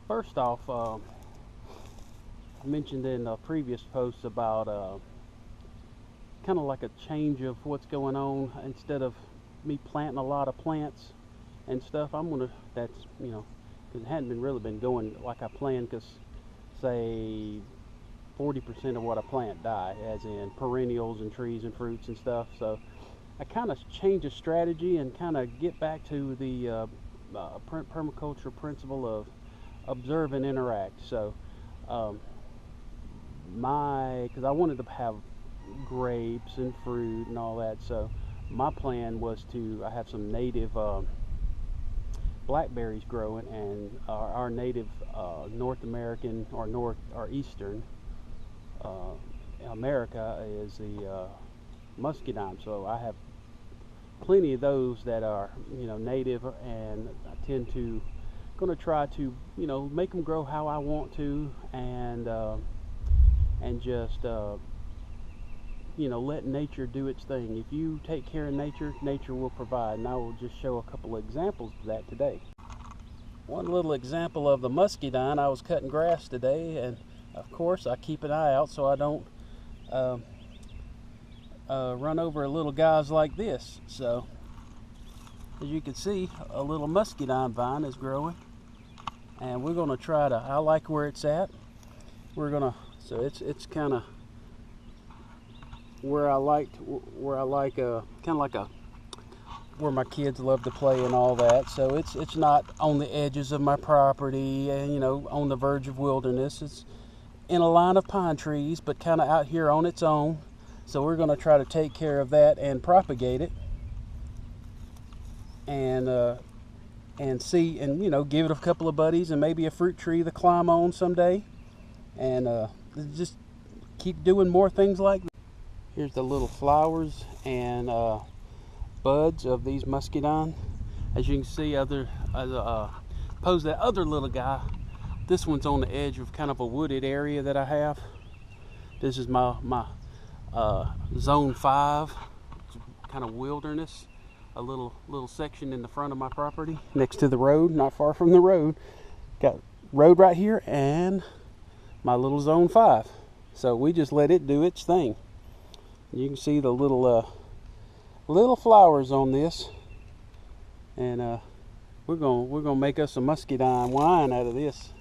First off, I mentioned in previous posts about kind of like a change of what's going on. Instead of me planting a lot of plants and stuff, that's, because it hadn't really been going like I planned, because say 40% of what I plant die, as in perennials and trees and fruits and stuff. So I kind of change the strategy and kind of get back to the permaculture principle of observe and interact. So because I wanted to have grapes and fruit and all that, so my plan was I have some native blackberries growing, and our native North American or Eastern America is the muscadine. So I have plenty of those that are native, and I tend to going to try to make them grow how I want to, and just let nature do its thing. If you take care of nature, nature will provide, and I will just show a couple of examples of that today. One little example of the muscadine: I was cutting grass today, and of course I keep an eye out so I don't run over little guys like this. So as you can see, a little muscadine vine is growing, and we're going to try to, I like where it's at. So it's kind of where I like where my kids love to play and all that. So it's not on the edges of my property and on the verge of wilderness. It's in a line of pine trees, but kind of out here on its own. So we're going to try to take care of that and propagate it, and see, and give it a couple of buddies and maybe a fruit tree to climb on someday, and just keep doing more things like that. Here's the little flowers and buds of these muscadine. As you can see, pose that other little guy. This one's on the edge of kind of a wooded area that I have. This is my zone 5. It's kind of wilderness. A little section in the front of my property, next to the road, not far from the road. Got road right here and my little zone 5. So we just let it do its thing. You can see the little flowers on this, and we're gonna make us some muscadine wine out of this.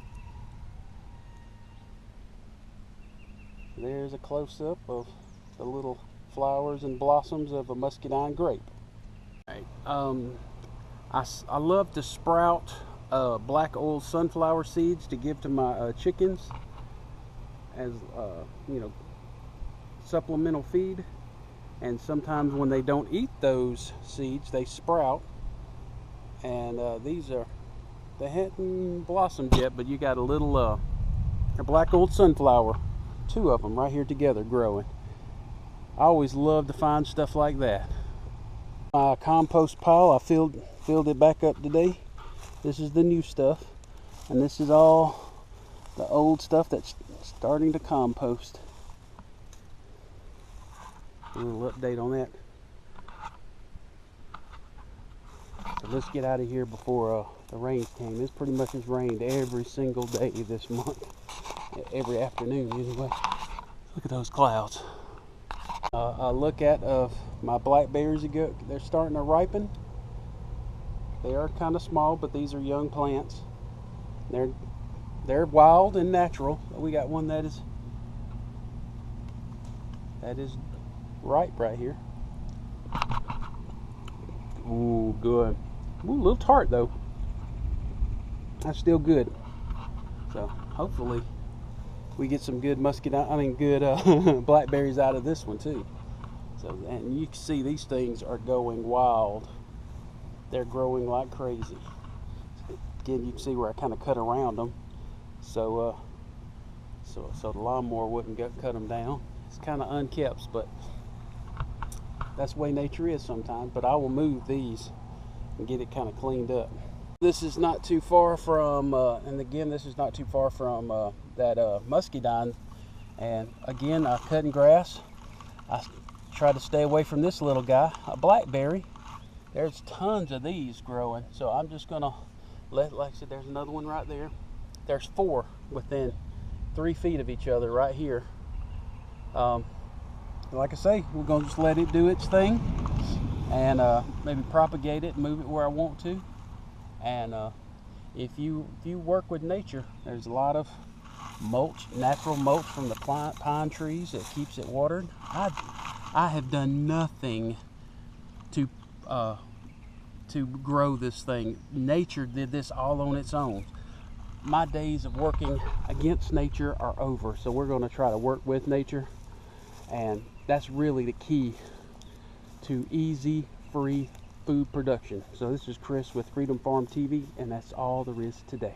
There's a close-up of the little flowers and blossoms of a muscadine grape. Right. I love to sprout black oil sunflower seeds to give to my chickens as supplemental feed. And sometimes when they don't eat those seeds, they sprout. And they hadn't blossomed yet, but you got a little a black old sunflower, 2 of them right here together growing. I always love to find stuff like that. My compost pile, I filled it back up today. This is the new stuff, and this is all the old stuff that's starting to compost. A little update on that. So let's get out of here before the rain came. It's pretty much has rained every single day this month, every afternoon anyway. Look at those clouds. A look at my blackberries they're starting to ripen. They are kind of small, but these are young plants. They're wild and natural. We got one that is ripe right here. Ooh, good. Ooh, a little tart though. That's still good. So hopefully we get some good good blackberries out of this one too. So, and you can see these things are going wild. They're growing like crazy. Again, you can see where I kind of cut around them, so the lawnmower wouldn't cut them down. It's kind of unkept, but that's the way nature is sometimes. But I will move these and get it kind of cleaned up. This is not too far from, and again, this is not too far from that muscadine. And again, I'm cutting grass. I try to stay away from this little guy, a blackberry. There's tons of these growing, so I'm just gonna like I said, there's another one right there. there's 4 within 3 feet of each other right here. Like I say, we're gonna just let it do its thing, and maybe propagate it, move it where I want to. And if you work with nature, there's a lot of mulch, natural mulch from the pine trees that keeps it watered. I have done nothing to grow this thing. Nature did this all on its own. My days of working against nature are over, so we're going to try to work with nature, and that's really the key to easy, free food production. So this is Chris with Freedom Farm TV, and that's all there is today.